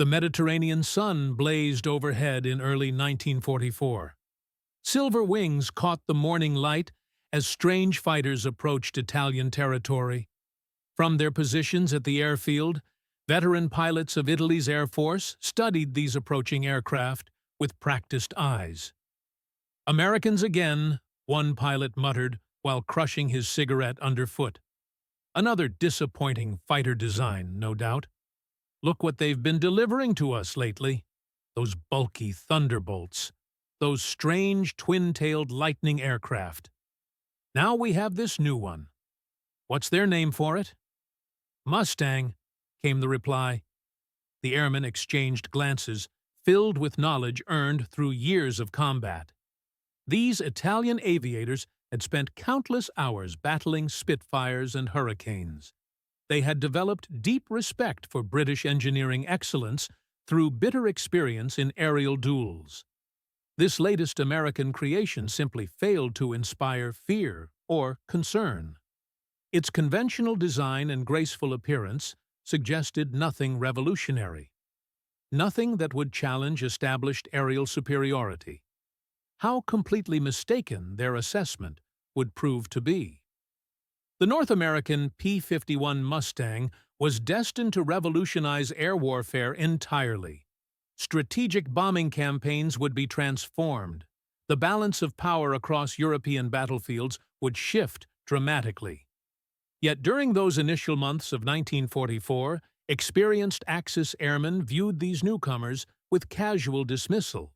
The Mediterranean sun blazed overhead in early 1944. Silver wings caught the morning light as strange fighters approached Italian territory. From their positions at the airfield, veteran pilots of Italy's Air Force studied these approaching aircraft with practiced eyes. "Americans again," one pilot muttered while crushing his cigarette underfoot. "Another disappointing fighter design, no doubt. Look what they've been delivering to us lately. Those bulky Thunderbolts. Those strange twin-tailed Lightning aircraft. Now we have this new one. What's their name for it?" "Mustang," came the reply. The airmen exchanged glances, filled with knowledge earned through years of combat. These Italian aviators had spent countless hours battling Spitfires and Hurricanes. They had developed deep respect for British engineering excellence through bitter experience in aerial duels. This latest American creation simply failed to inspire fear or concern. Its conventional design and graceful appearance suggested nothing revolutionary, nothing that would challenge established aerial superiority. How completely mistaken their assessment would prove to be. The North American P-51 Mustang was destined to revolutionize air warfare entirely. Strategic bombing campaigns would be transformed. The balance of power across European battlefields would shift dramatically. Yet during those initial months of 1944, experienced Axis airmen viewed these newcomers with casual dismissal.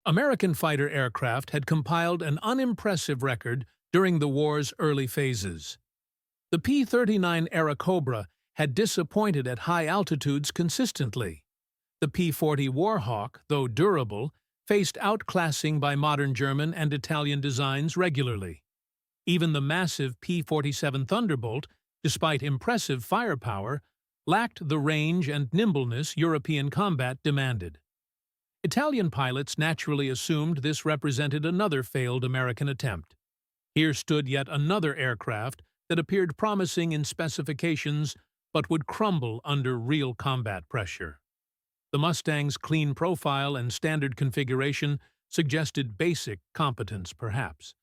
American fighter aircraft had compiled an unimpressive record during the war's early phases. The P-39 era Cobra had disappointed at high altitudes consistently. The P-40 Warhawk, though durable, faced outclassing by modern German and Italian designs regularly. Even the massive P-47 Thunderbolt, despite impressive firepower, lacked the range and nimbleness European combat demanded. Italian pilots naturally assumed this represented another failed American attempt. Here stood yet another aircraft that appeared promising in specifications but would crumble under real combat pressure. The Mustang's clean profile and standard configuration suggested basic competence, perhaps.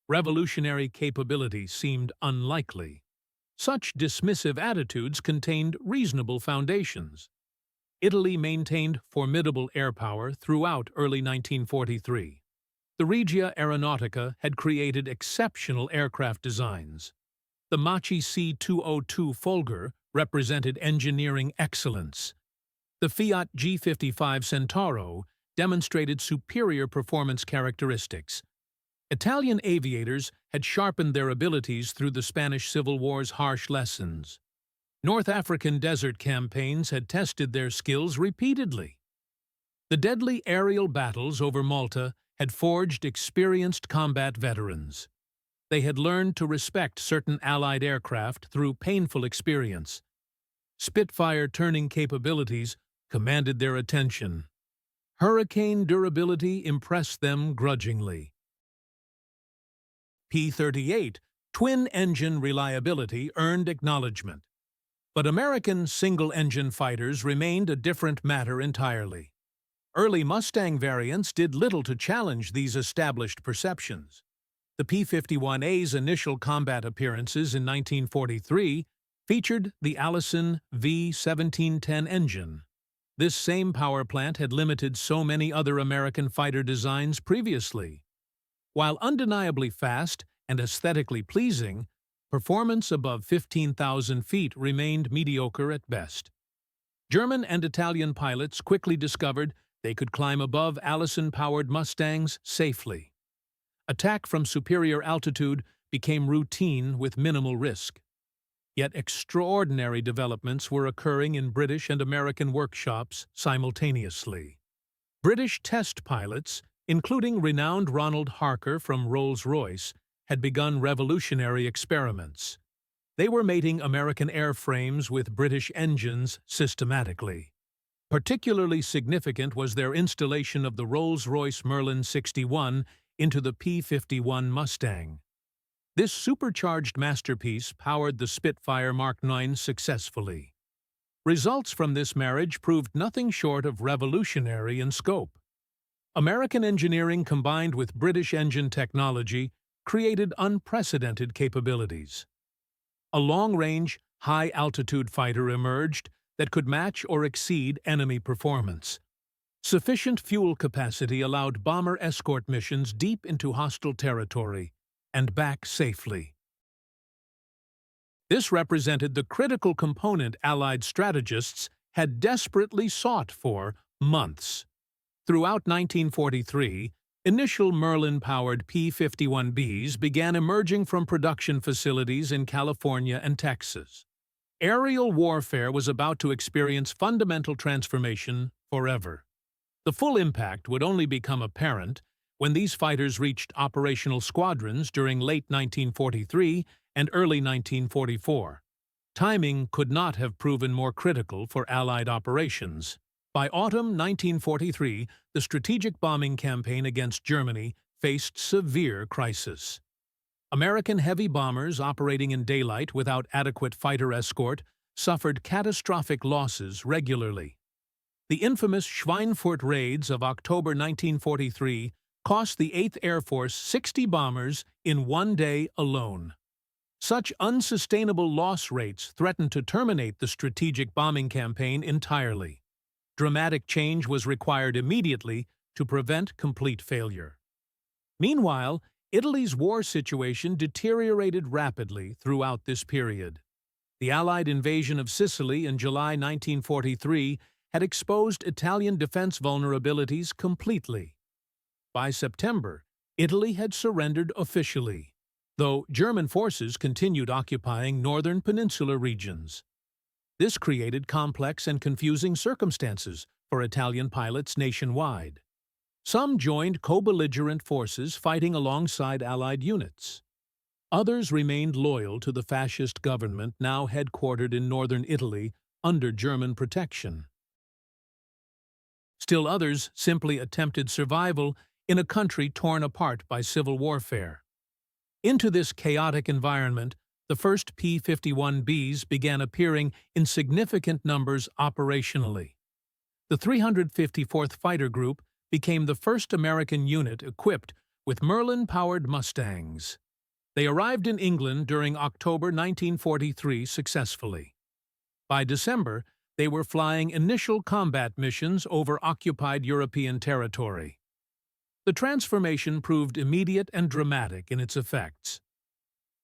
Revolutionary capability seemed unlikely. Such dismissive attitudes contained reasonable foundations. Italy maintained formidable air power throughout early 1943. The Regia Aeronautica had created exceptional aircraft designs. The Machi C-202 Folger represented engineering excellence. The Fiat G55 Centauro demonstrated superior performance characteristics. Italian aviators had sharpened their abilities through the Spanish Civil War's harsh lessons. North African desert campaigns had tested their skills repeatedly. The deadly aerial battles over Malta had forged experienced combat veterans. They had learned to respect certain Allied aircraft through painful experience. Spitfire turning capabilities commanded their attention. Hurricane durability impressed them grudgingly. P-38 twin-engine reliability earned acknowledgement. But American single-engine fighters remained a different matter entirely. Early Mustang variants did little to challenge these established perceptions. The P-51A's initial combat appearances in 1943 featured the Allison V-1710 engine. This same power plant had limited so many other American fighter designs previously. While undeniably fast and aesthetically pleasing, performance above 15,000 feet remained mediocre at best. German and Italian pilots quickly discovered they could climb above Allison-powered Mustangs safely. Attack from superior altitude became routine with minimal risk. Yet extraordinary developments were occurring in British and American workshops simultaneously. British test pilots, including renowned Ronald Harker from Rolls-Royce, had begun revolutionary experiments. They were mating American airframes with British engines systematically. Particularly significant was their installation of the Rolls-Royce Merlin 61 into the P-51 Mustang. This supercharged masterpiece powered the Spitfire Mark IX successfully. Results from this marriage proved nothing short of revolutionary in scope. American engineering combined with British engine technology created unprecedented capabilities. A long-range, high-altitude fighter emerged that could match or exceed enemy performance. Sufficient fuel capacity allowed bomber escort missions deep into hostile territory and back safely. This represented the critical component Allied strategists had desperately sought for months. Throughout 1943, initial Merlin-powered P-51Bs began emerging from production facilities in California and Texas. Aerial warfare was about to experience fundamental transformation forever. The full impact would only become apparent when these fighters reached operational squadrons during late 1943 and early 1944. Timing could not have proven more critical for Allied operations. By autumn 1943, the strategic bombing campaign against Germany faced severe crisis. American heavy bombers operating in daylight without adequate fighter escort suffered catastrophic losses regularly. The infamous Schweinfurt raids of October 1943 cost the 8th Air Force 60 bombers in one day alone. Such unsustainable loss rates threatened to terminate the strategic bombing campaign entirely. Dramatic change was required immediately to prevent complete failure. Meanwhile, Italy's war situation deteriorated rapidly throughout this period. The Allied invasion of Sicily in July 1943 had exposed Italian defense vulnerabilities completely. By September, Italy had surrendered officially, though German forces continued occupying northern peninsular regions. This created complex and confusing circumstances for Italian pilots nationwide. Some joined co-belligerent forces fighting alongside Allied units. Others remained loyal to the fascist government now headquartered in northern Italy under German protection. Still others simply attempted survival in a country torn apart by civil warfare. Into this chaotic environment, the first P-51Bs began appearing in significant numbers operationally. The 354th Fighter Group became the first American unit equipped with Merlin-powered Mustangs. They arrived in England during October 1943 successfully. By December, they were flying initial combat missions over occupied European territory. The transformation proved immediate and dramatic in its effects.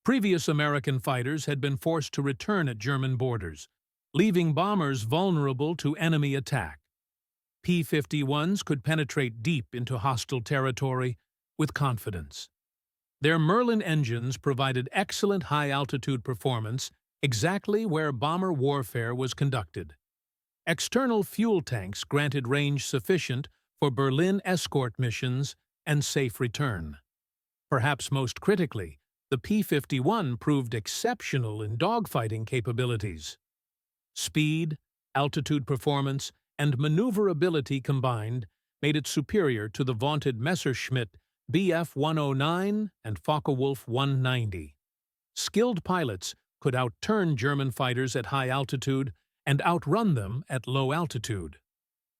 Previous American fighters had been forced to return at German borders, leaving bombers vulnerable to enemy attack. P-51s could penetrate deep into hostile territory with confidence. Their Merlin engines provided excellent high-altitude performance exactly where bomber warfare was conducted. External fuel tanks granted range sufficient for Berlin escort missions and safe return. Perhaps most critically, the P-51 proved exceptional in dogfighting capabilities. Speed, altitude performance, and maneuverability combined made it superior to the vaunted Messerschmitt Bf-109 and Focke-Wulf 190. Skilled pilots could outturn German fighters at high altitude and outrun them at low altitude.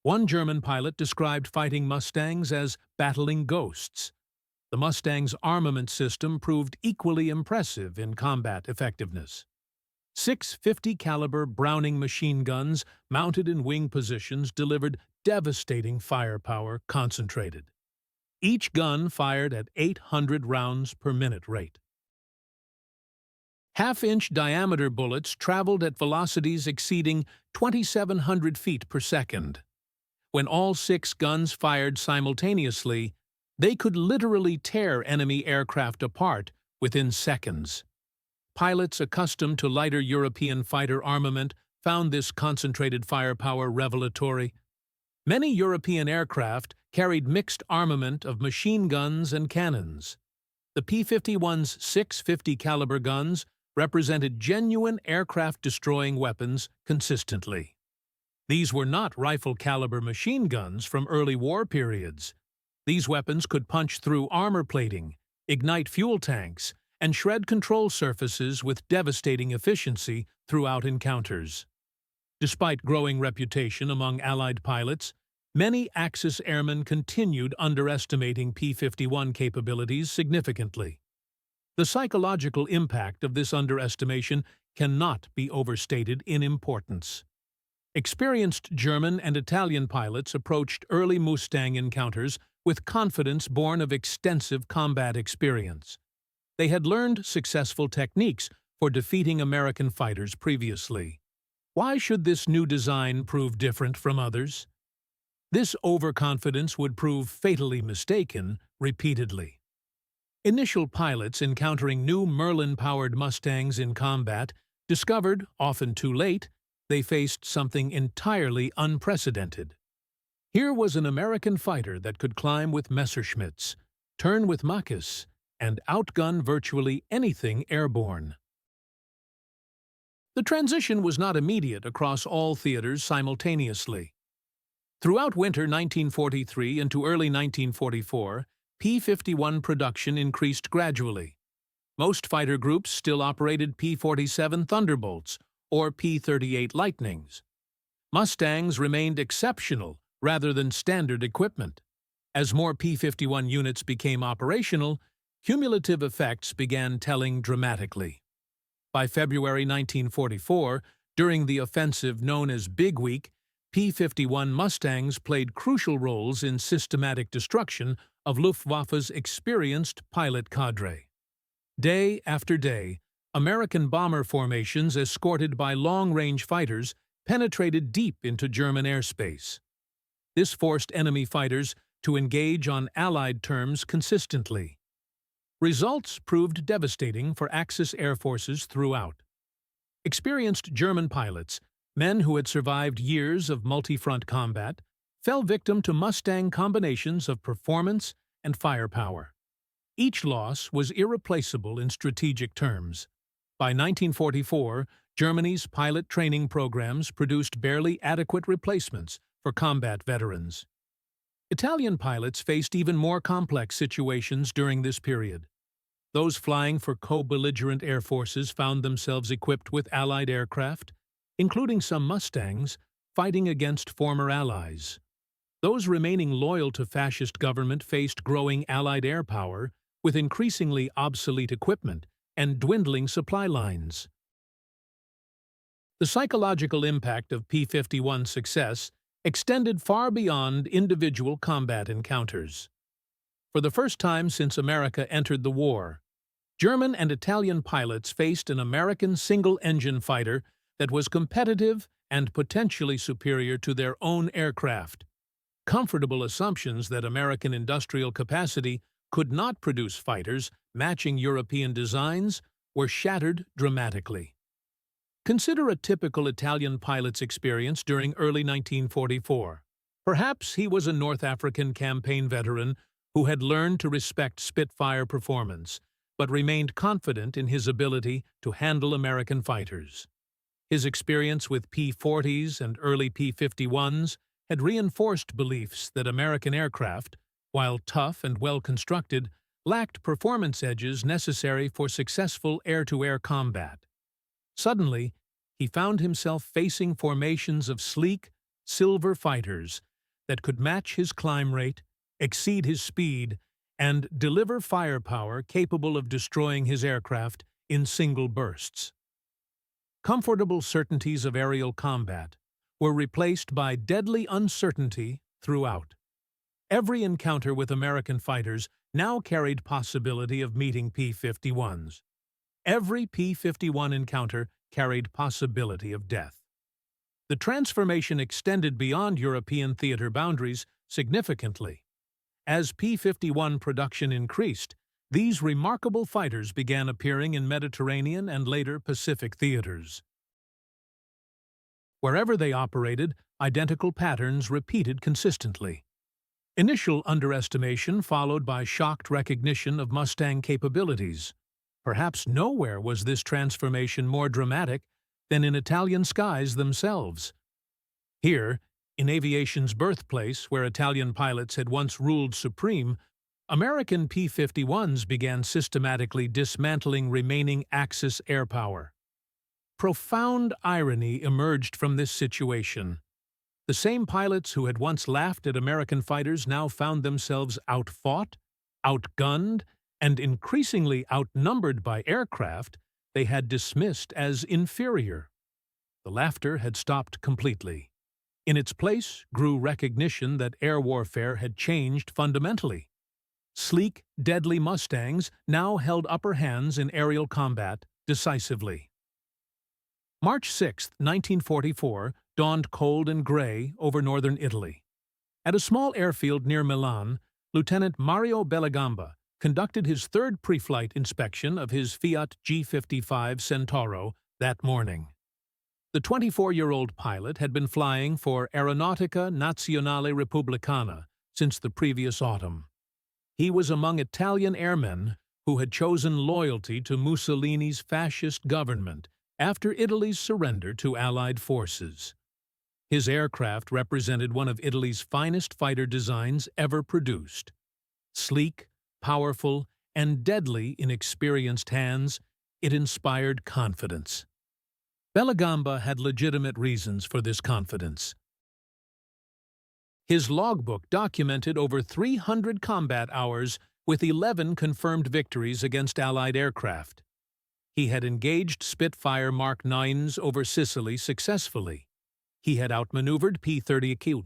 One German pilot described fighting Mustangs as battling ghosts. The Mustang's armament system proved equally impressive in combat effectiveness. 6 50-caliber Browning machine guns mounted in wing positions delivered devastating firepower concentrated. Each gun fired at 800 rounds per minute rate. Half-inch diameter bullets traveled at velocities exceeding 2,700 feet per second. When all 6 guns fired simultaneously, they could literally tear enemy aircraft apart within seconds. Pilots accustomed to lighter European fighter armament found this concentrated firepower revelatory. Many European aircraft carried mixed armament of machine guns and cannons. The P-51's 650 caliber guns represented genuine aircraft-destroying weapons consistently. These were not rifle-caliber machine guns from early war periods. These weapons could punch through armor plating, ignite fuel tanks, and shred control surfaces with devastating efficiency throughout encounters. Despite growing reputation among Allied pilots, many Axis airmen continued underestimating P-51 capabilities significantly. The psychological impact of this underestimation cannot be overstated in importance. Experienced German and Italian pilots approached early Mustang encounters with confidence born of extensive combat experience. They had learned successful techniques for defeating American fighters previously. Why should this new design prove different from others? This overconfidence would prove fatally mistaken repeatedly. Initial pilots encountering new Merlin-powered Mustangs in combat discovered, often too late, they faced something entirely unprecedented. Here was an American fighter that could climb with Messerschmitts, turn with Machs, and outgun virtually anything airborne. The transition was not immediate across all theaters simultaneously. Throughout winter 1943 into early 1944, P-51 production increased gradually. Most fighter groups still operated P-47 Thunderbolts or P-38 Lightnings. Mustangs remained exceptional rather than standard equipment. As more P-51 units became operational, cumulative effects began telling dramatically. By February 1944, during the offensive known as Big Week, P-51 Mustangs played crucial roles in systematic destruction of Luftwaffe's experienced pilot cadre. Day after day, American bomber formations escorted by long-range fighters penetrated deep into German airspace. This forced enemy fighters to engage on Allied terms consistently. Results proved devastating for Axis air forces throughout. Experienced German pilots, men who had survived years of multi-front combat, fell victim to Mustang combinations of performance and firepower. Each loss was irreplaceable in strategic terms. By 1944, Germany's pilot training programs produced barely adequate replacements for combat veterans. Italian pilots faced even more complex situations during this period. Those flying for co-belligerent air forces found themselves equipped with Allied aircraft, including some Mustangs, fighting against former allies. Those remaining loyal to fascist government faced growing Allied air power with increasingly obsolete equipment and dwindling supply lines. The psychological impact of P-51 success extended far beyond individual combat encounters. For the first time since America entered the war, German and Italian pilots faced an American single-engine fighter that was competitive and potentially superior to their own aircraft. Comfortable assumptions that American industrial capacity could not produce fighters matching European designs were shattered dramatically. Consider a typical Italian pilot's experience during early 1944. Perhaps he was a North African campaign veteran who had learned to respect Spitfire performance, but remained confident in his ability to handle American fighters. His experience with P-40s and early P-51s had reinforced beliefs that American aircraft, while tough and well-constructed, lacked performance edges necessary for successful air-to-air combat. Suddenly, he found himself facing formations of sleek, silver fighters that could match his climb rate, exceed his speed, and deliver firepower capable of destroying his aircraft in single bursts. Comfortable certainties of aerial combat were replaced by deadly uncertainty throughout. Every encounter with American fighters now carried possibility of meeting P-51s. Every P-51 encounter carried possibility of death. The transformation extended beyond European theater boundaries significantly. As P-51 production increased, these remarkable fighters began appearing in Mediterranean and later Pacific theaters. Wherever they operated, identical patterns repeated consistently. Initial underestimation followed by shocked recognition of Mustang capabilities. Perhaps nowhere was this transformation more dramatic than in Italian skies themselves. Here, in aviation's birthplace, where Italian pilots had once ruled supreme, American P-51s began systematically dismantling remaining Axis air power. profound irony emerged from this situation. The same pilots who had once laughed at American fighters now found themselves outfought, outgunned, and increasingly outnumbered by aircraft they had dismissed as inferior. The laughter had stopped completely. In its place grew recognition that air warfare had changed fundamentally. Sleek, deadly Mustangs now held upper hands in aerial combat decisively. March 6, 1944, dawned cold and gray over northern Italy. At a small airfield near Milan, Lieutenant Mario Bellegamba conducted his third pre-flight inspection of his Fiat G55 Centauro that morning. The 24-year-old pilot had been flying for Aeronautica Nazionale Repubblicana since the previous autumn. He was among Italian airmen who had chosen loyalty to Mussolini's fascist government after Italy's surrender to Allied forces. His aircraft represented one of Italy's finest fighter designs ever produced. Sleek, powerful, and deadly in experienced hands, it inspired confidence. Bellegamba had legitimate reasons for this confidence. His logbook documented over 300 combat hours with 11 confirmed victories against Allied aircraft. He had engaged Spitfire Mark 9s over Sicily successfully. He had outmaneuvered P-51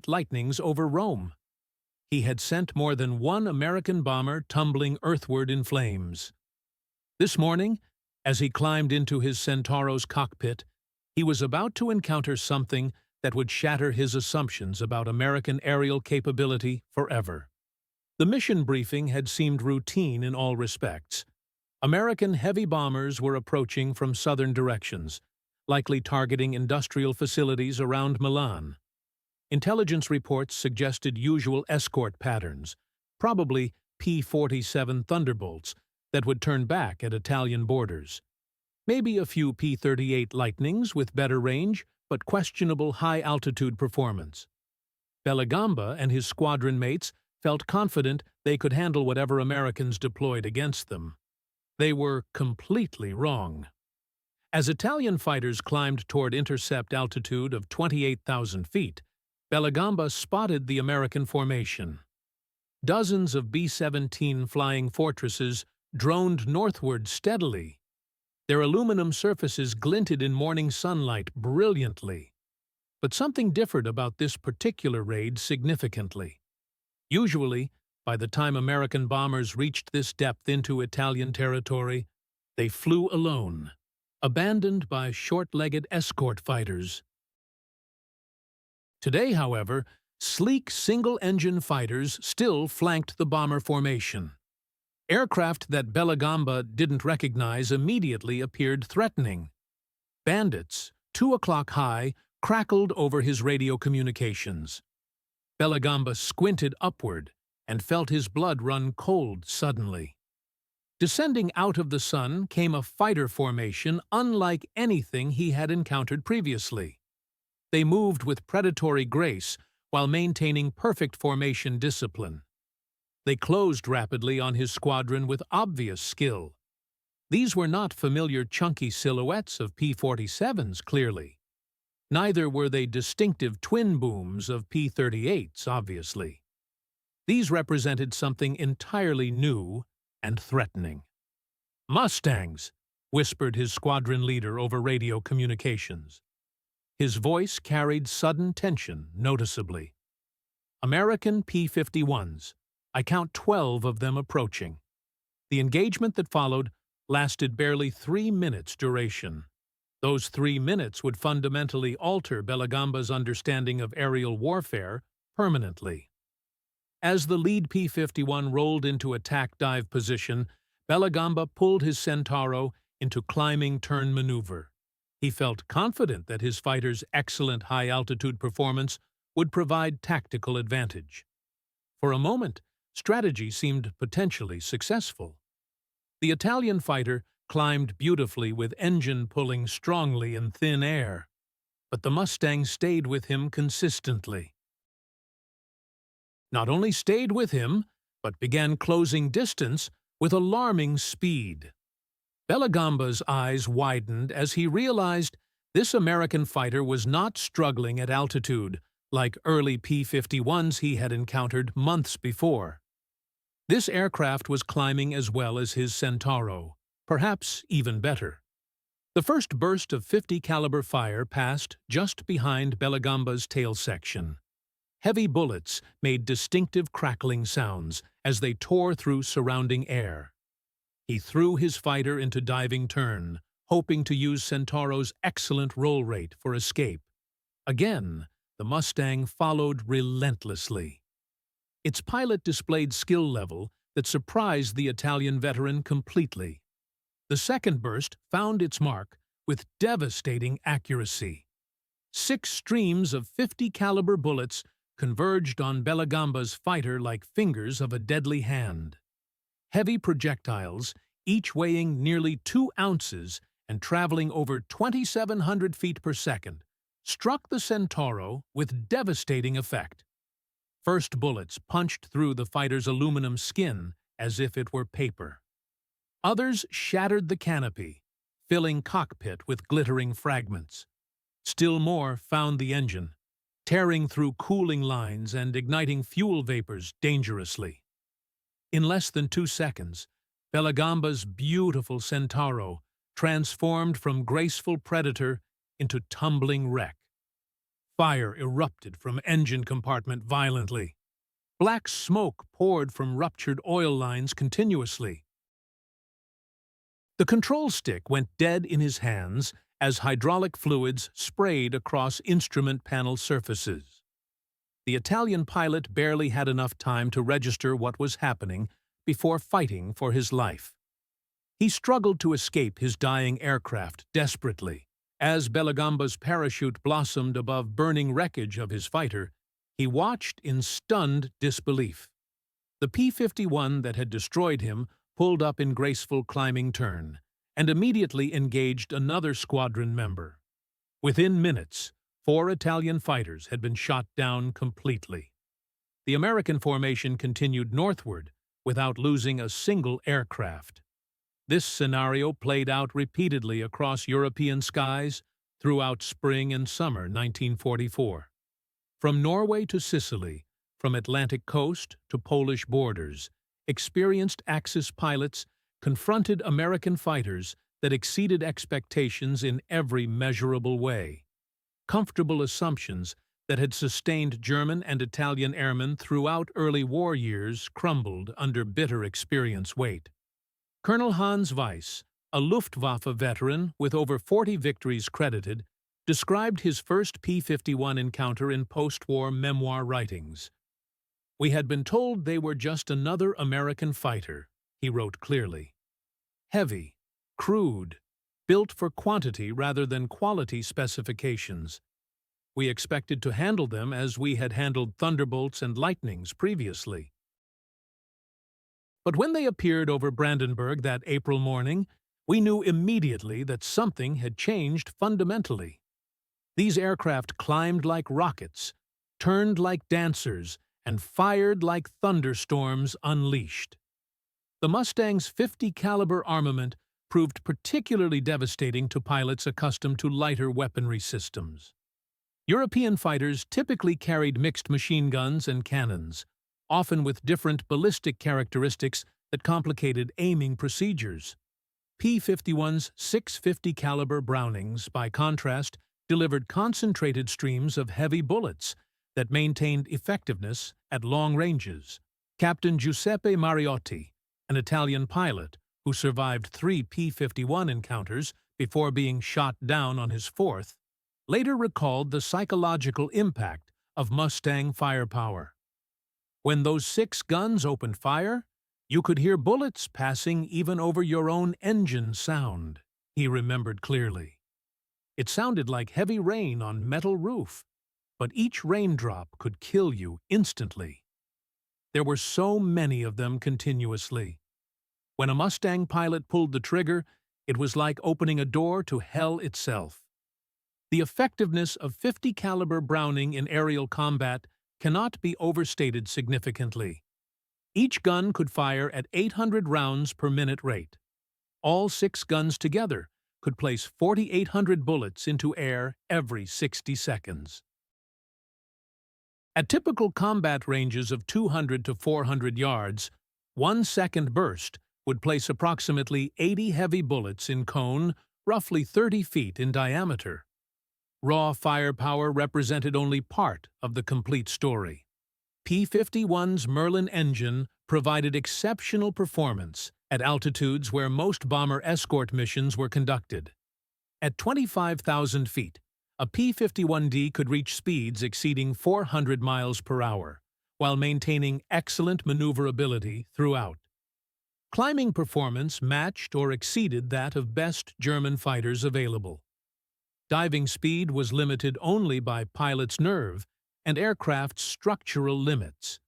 Lightnings over Rome. He had sent more than one American bomber tumbling earthward in flames. This morning, as he climbed into his Centauro's cockpit, he was about to encounter something that would shatter his assumptions about American aerial capability forever. The mission briefing had seemed routine in all respects. American heavy bombers were approaching from southern directions, likely targeting industrial facilities around Milan. Intelligence reports suggested usual escort patterns, probably P-47 Thunderbolts, that would turn back at Italian borders. Maybe a few P-38 Lightnings with better range, but questionable high-altitude performance. Bellegamba and his squadron mates felt confident they could handle whatever Americans deployed against them. They were completely wrong. As Italian fighters climbed toward intercept altitude of 28,000 feet, Bellegamba spotted the American formation. Dozens of B-17 flying fortresses droned northward steadily. Their aluminum surfaces glinted in morning sunlight brilliantly. But something differed about this particular raid significantly. Usually, by the time American bombers reached this depth into Italian territory, they flew alone, abandoned by short-legged escort fighters. Today, however, sleek single-engine fighters still flanked the bomber formation. Aircraft that Bellegamba didn't recognize immediately appeared threatening. Bandits, 2 o'clock high, crackled over his radio communications. Bellegamba squinted upward and felt his blood run cold suddenly. Descending out of the sun came a fighter formation unlike anything he had encountered previously. They moved with predatory grace while maintaining perfect formation discipline. They closed rapidly on his squadron with obvious skill. These were not familiar chunky silhouettes of P-47s, clearly. Neither were they distinctive twin booms of P-38s, obviously. These represented something entirely new and threatening. "Mustangs," whispered his squadron leader over radio communications. His voice carried sudden tension noticeably. "American P-51s. I count 12 of them approaching." The engagement that followed lasted barely 3 minutes duration. Those 3 minutes would fundamentally alter Bellegamba's understanding of aerial warfare permanently. As the lead P-51 rolled into attack dive position, Bellegamba pulled his Centauro into climbing turn maneuver. He felt confident that his fighter's excellent high-altitude performance would provide tactical advantage. For a moment, strategy seemed potentially successful. The Italian fighter climbed beautifully with engine pulling strongly in thin air, but the Mustang stayed with him consistently. Not only stayed with him, but began closing distance with alarming speed. Bellagamba's eyes widened as he realized this American fighter was not struggling at altitude like early P-51s he had encountered months before. This aircraft was climbing as well as his Centauro, perhaps even better. The first burst of 50 caliber fire passed just behind Bellagamba's tail section. Heavy bullets made distinctive crackling sounds as they tore through surrounding air. He threw his fighter into diving turn, hoping to use Centauro's excellent roll rate for escape. Again, the Mustang followed relentlessly. Its pilot displayed skill level that surprised the Italian veteran completely. The second burst found its mark with devastating accuracy. 6 streams of 50 caliber bullets converged on Bellagamba's fighter like fingers of a deadly hand. Heavy projectiles, each weighing nearly 2 ounces and traveling over 2,700 feet per second, struck the Centauro with devastating effect. First bullets punched through the fighter's aluminum skin as if it were paper. Others shattered the canopy, filling cockpit with glittering fragments. Still more found the engine, tearing through cooling lines and igniting fuel vapors dangerously. In less than 2 seconds, Bellagamba's beautiful Centauro transformed from graceful predator into tumbling wreck. Fire erupted from engine compartment violently. Black smoke poured from ruptured oil lines continuously. The control stick went dead in his hands as hydraulic fluids sprayed across instrument panel surfaces. The Italian pilot barely had enough time to register what was happening before fighting for his life. He struggled to escape his dying aircraft desperately. As Bellagamba's parachute blossomed above burning wreckage of his fighter, he watched in stunned disbelief. The P-51 that had destroyed him pulled up in graceful climbing turn and immediately engaged another squadron member. Within minutes, 4 Italian fighters had been shot down completely. The American formation continued northward without losing a single aircraft. This scenario played out repeatedly across European skies throughout spring and summer 1944. From Norway to Sicily, from Atlantic coast to Polish borders, experienced Axis pilots confronted American fighters that exceeded expectations in every measurable way. Comfortable assumptions that had sustained German and Italian airmen throughout early war years crumbled under bitter experience weight. Colonel Hans Weiss, a Luftwaffe veteran with over 40 victories credited, described his first P-51 encounter in post-war memoir writings. "We had been told they were just another American fighter," he wrote clearly. "Heavy, crude, built for quantity rather than quality specifications. We expected to handle them as we had handled Thunderbolts and Lightnings previously. But when they appeared over Brandenburg that April morning, we knew immediately that something had changed fundamentally. These aircraft climbed like rockets, turned like dancers, and fired like thunderstorms unleashed." The Mustang's 50 caliber armament proved particularly devastating to pilots accustomed to lighter weaponry systems. European fighters typically carried mixed machine guns and cannons, often with different ballistic characteristics that complicated aiming procedures. P-51's 650 caliber Brownings, by contrast, delivered concentrated streams of heavy bullets that maintained effectiveness at long ranges. Captain Giuseppe Mariotti, an Italian pilot who survived 3 P-51 encounters before being shot down on his 4th, later recalled the psychological impact of Mustang firepower. "When those 6 guns opened fire, you could hear bullets passing even over your own engine sound," he remembered clearly. "It sounded like heavy rain on metal roof, but each raindrop could kill you instantly. There were so many of them continuously. When a Mustang pilot pulled the trigger, it was like opening a door to hell itself." The effectiveness of 50 caliber Browning in aerial combat cannot be overstated significantly. Each gun could fire at 800 rounds per minute rate. all 6 guns together could place 4,800 bullets into air every 60 seconds. At typical combat ranges of 200 to 400 yards, 1 second burst would place approximately 80 heavy bullets in cone, roughly 30 feet in diameter. Raw firepower represented only part of the complete story. P-51's Merlin engine provided exceptional performance at altitudes where most bomber escort missions were conducted. At 25,000 feet, a P-51D could reach speeds exceeding 400 miles per hour, while maintaining excellent maneuverability throughout. Climbing performance matched or exceeded that of best German fighters available. Diving speed was limited only by pilot's nerve and aircraft's structural limits.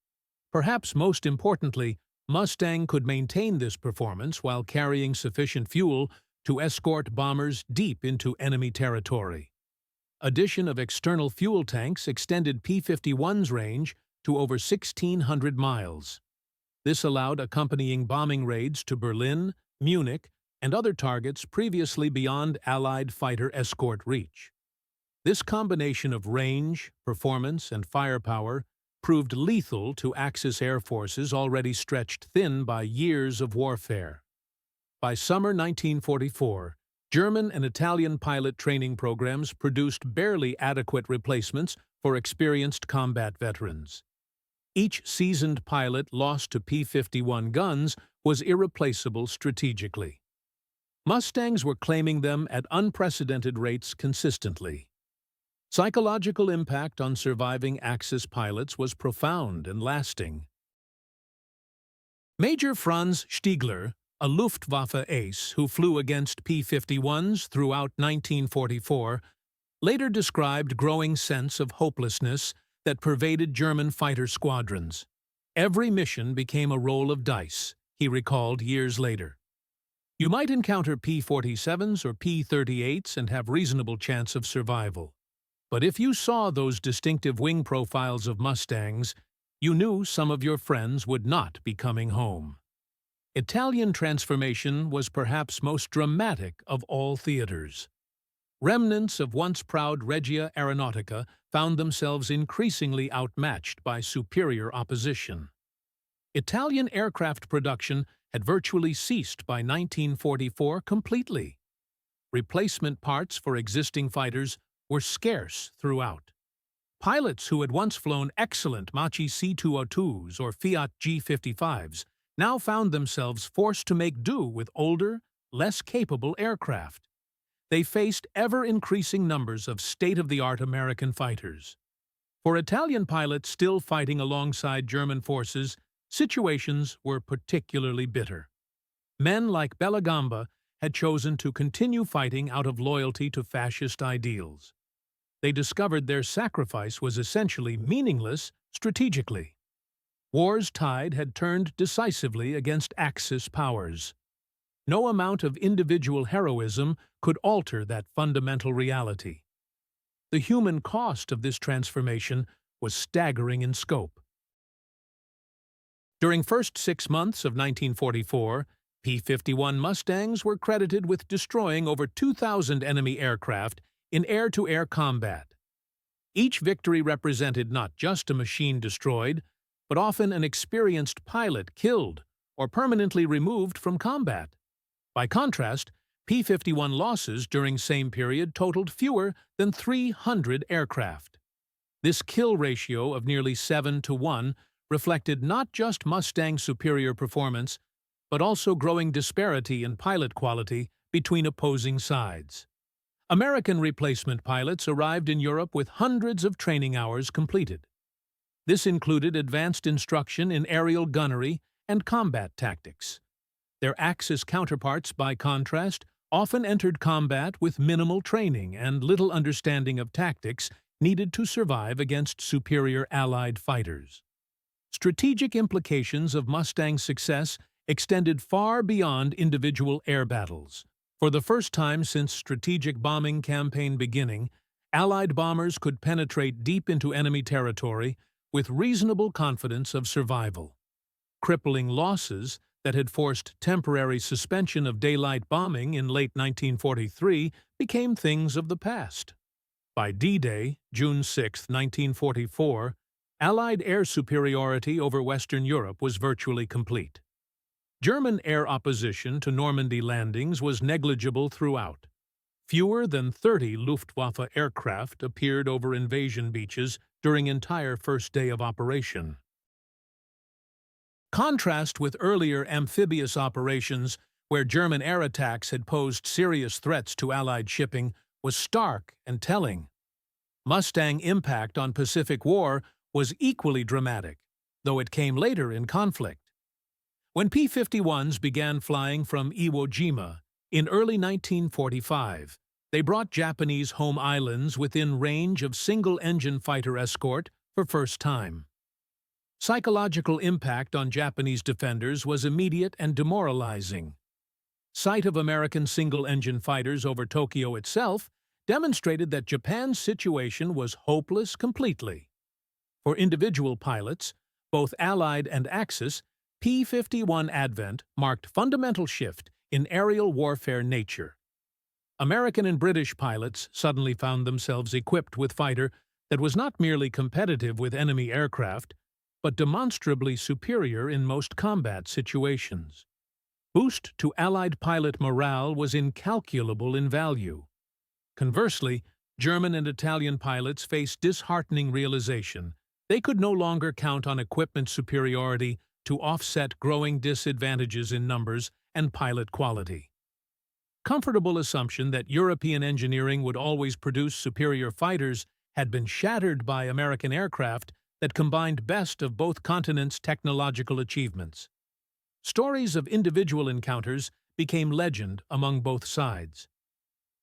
Perhaps most importantly, Mustang could maintain this performance while carrying sufficient fuel to escort bombers deep into enemy territory. Addition of external fuel tanks extended P-51's range to over 1,600 miles. This allowed accompanying bombing raids to Berlin, Munich, and other targets previously beyond Allied fighter escort reach. This combination of range, performance, and firepower proved lethal to Axis air forces already stretched thin by years of warfare. By summer 1944, German and Italian pilot training programs produced barely adequate replacements for experienced combat veterans. Each seasoned pilot lost to P-51 guns was irreplaceable strategically. Mustangs were claiming them at unprecedented rates consistently. Psychological impact on surviving Axis pilots was profound and lasting. Major Franz Stiegler, a Luftwaffe ace who flew against P-51s throughout 1944, later described growing sense of hopelessness that pervaded German fighter squadrons. Every mission became a roll of dice, he recalled years later. You might encounter P-47s or P-38s and have reasonable chance of survival. But if you saw those distinctive wing profiles of Mustangs, you knew some of your friends would not be coming home. Italian transformation was perhaps most dramatic of all theaters. Remnants of once proud Regia Aeronautica found themselves increasingly outmatched by superior opposition. Italian aircraft production had virtually ceased by 1944 completely. Replacement parts for existing fighters were scarce throughout. Pilots who had once flown excellent Machi C-202s or Fiat G-55s now found themselves forced to make do with older, less capable aircraft. They faced ever-increasing numbers of state-of-the-art American fighters. For Italian pilots still fighting alongside German forces, situations were particularly bitter. Men like Bellegamba had chosen to continue fighting out of loyalty to fascist ideals. They discovered their sacrifice was essentially meaningless strategically. War's tide had turned decisively against Axis powers. No amount of individual heroism could alter that fundamental reality. The human cost of this transformation was staggering in scope. During first 6 months of 1944, P-51 Mustangs were credited with destroying over 2,000 enemy aircraft in air-to-air combat. Each victory represented not just a machine destroyed, but often an experienced pilot killed or permanently removed from combat. By contrast, P-51 losses during same period totaled fewer than 300 aircraft. This kill ratio of nearly 7-to-1 reflected not just Mustang's superior performance, but also growing disparity in pilot quality between opposing sides. American replacement pilots arrived in Europe with hundreds of training hours completed. This included advanced instruction in aerial gunnery and combat tactics. Their Axis counterparts, by contrast, often entered combat with minimal training and little understanding of tactics needed to survive against superior Allied fighters. Strategic implications of Mustang's success extended far beyond individual air battles. For the first time since strategic bombing campaign beginning, Allied bombers could penetrate deep into enemy territory with reasonable confidence of survival. Crippling losses, that had forced temporary suspension of daylight bombing in late 1943 became things of the past. By D-Day, June 6, 1944, Allied air superiority over Western Europe was virtually complete. German air opposition to Normandy landings was negligible throughout. Fewer than 30 Luftwaffe aircraft appeared over invasion beaches during entire first day of operation. Contrast with earlier amphibious operations, where German air attacks had posed serious threats to Allied shipping, was stark and telling. Mustang impact on Pacific War was equally dramatic, though it came later in conflict. When P-51s began flying from Iwo Jima in early 1945, they brought Japanese home islands within range of single-engine fighter escort for first time. Psychological impact on Japanese defenders was immediate and demoralizing. Sight of American single-engine fighters over Tokyo itself demonstrated that Japan's situation was hopeless completely. For individual pilots, both Allied and Axis, P-51 advent marked fundamental shift in aerial warfare nature. American and British pilots suddenly found themselves equipped with fighter that was not merely competitive with enemy aircraft, but demonstrably superior in most combat situations. Boost to Allied pilot morale was incalculable in value. Conversely, German and Italian pilots faced disheartening realization they could no longer count on equipment superiority to offset growing disadvantages in numbers and pilot quality. Comfortable assumption that European engineering would always produce superior fighters had been shattered by American aircraft that combined best of both continents' technological achievements. Stories of individual encounters became legend among both sides.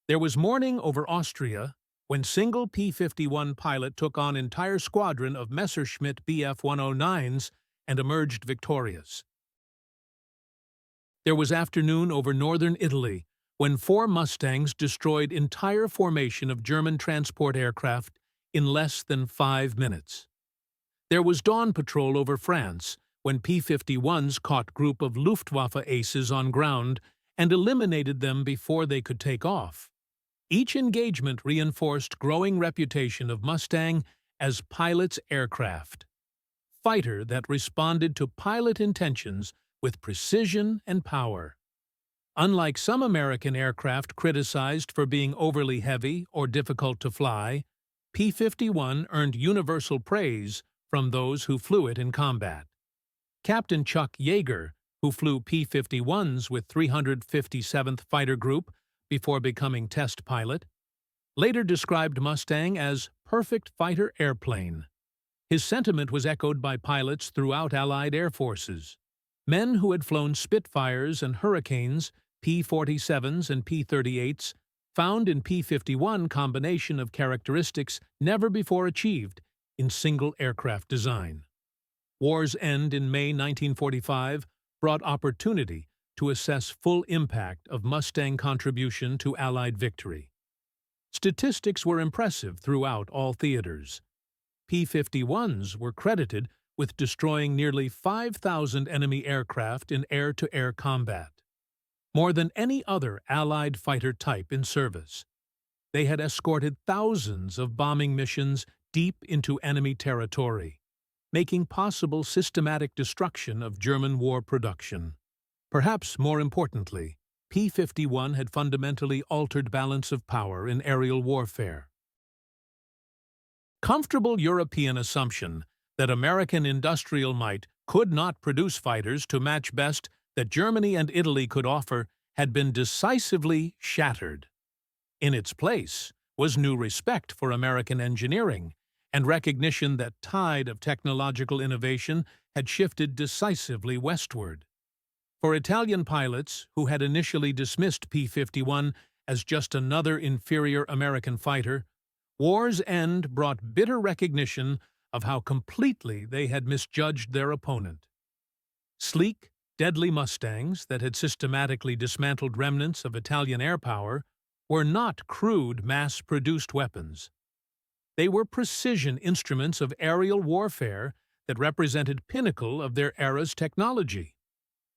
There was mourning over Austria when single P-51 pilot took on entire squadron of Messerschmitt Bf-109s and emerged victorious. There was afternoon over northern Italy when 4 Mustangs destroyed entire formation of German transport aircraft in less than 5 minutes. There was dawn patrol over France when P-51s caught group of Luftwaffe aces on ground and eliminated them before they could take off. Each engagement reinforced growing reputation of Mustang as pilot's aircraft, fighter that responded to pilot intentions with precision and power. Unlike some American aircraft criticized for being overly heavy or difficult to fly, P-51 earned universal praise from those who flew it in combat. Captain Chuck Yeager, who flew P-51s with 357th Fighter Group before becoming test pilot, later described Mustang as perfect fighter airplane. His sentiment was echoed by pilots throughout Allied air forces. Men who had flown Spitfires and Hurricanes, P-47s and P-38s, found in P-51 combination of characteristics never before achieved in single aircraft design. War's end in May 1945 brought opportunity to assess full impact of Mustang contribution to Allied victory. Statistics were impressive throughout all theaters. P-51s were credited with destroying nearly 5,000 enemy aircraft in air-to-air combat, more than any other Allied fighter type in service. They had escorted thousands of bombing missions deep into enemy territory, making possible systematic destruction of German war production. Perhaps more importantly, P-51 had fundamentally altered balance of power in aerial warfare. Comfortable European assumption that American industrial might could not produce fighters to match best that Germany and Italy could offer had been decisively shattered. In its place was new respect for American engineering and recognition that tide of technological innovation had shifted decisively westward. For Italian pilots, who had initially dismissed P-51 as just another inferior American fighter, war's end brought bitter recognition of how completely they had misjudged their opponent. Sleek, deadly Mustangs that had systematically dismantled remnants of Italian air power were not crude, mass-produced weapons. They were precision instruments of aerial warfare that represented pinnacle of their era's technology.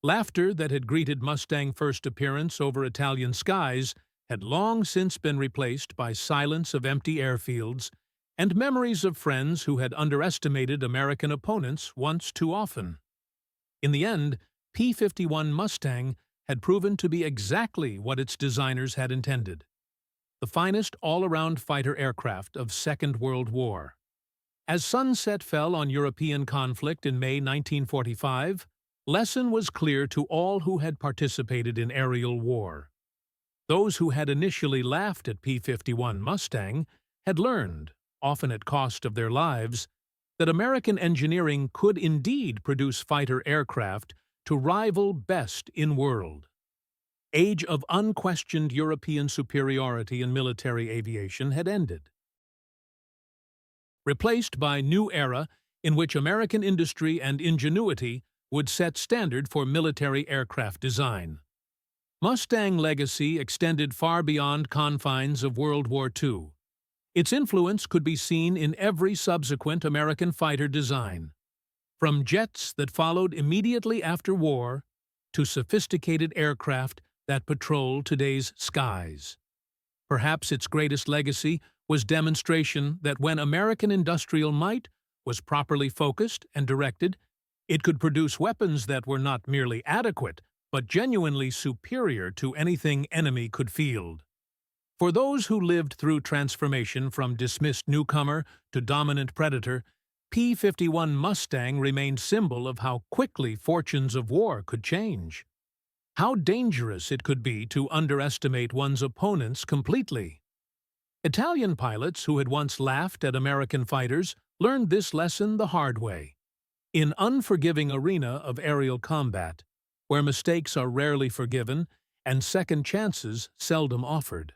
Laughter that had greeted Mustang first appearance over Italian skies had long since been replaced by silence of empty airfields and memories of friends who had underestimated American opponents once too often. In the end, P-51 Mustang had proven to be exactly what its designers had intended: the finest all-around fighter aircraft of Second World War. As sunset fell on European conflict in May 1945, lesson was clear to all who had participated in aerial war. Those who had initially laughed at P-51 Mustang had learned, often at cost of their lives, that American engineering could indeed produce fighter aircraft to rival best in world. Age of unquestioned European superiority in military aviation had ended, replaced by new era in which American industry and ingenuity would set standard for military aircraft design. Mustang legacy extended far beyond confines of World War II. Its influence could be seen in every subsequent American fighter design, from jets that followed immediately after war to sophisticated aircraft that patrol today's skies. Perhaps its greatest legacy was demonstration that when American industrial might was properly focused and directed, it could produce weapons that were not merely adequate, but genuinely superior to anything enemy could field. For those who lived through transformation from dismissed newcomer to dominant predator, P-51 Mustang remained symbol of how quickly fortunes of war could change. How dangerous it could be to underestimate one's opponents completely. Italian pilots who had once laughed at American fighters learned this lesson the hard way. In unforgiving arena of aerial combat, where mistakes are rarely forgiven and second chances seldom offered.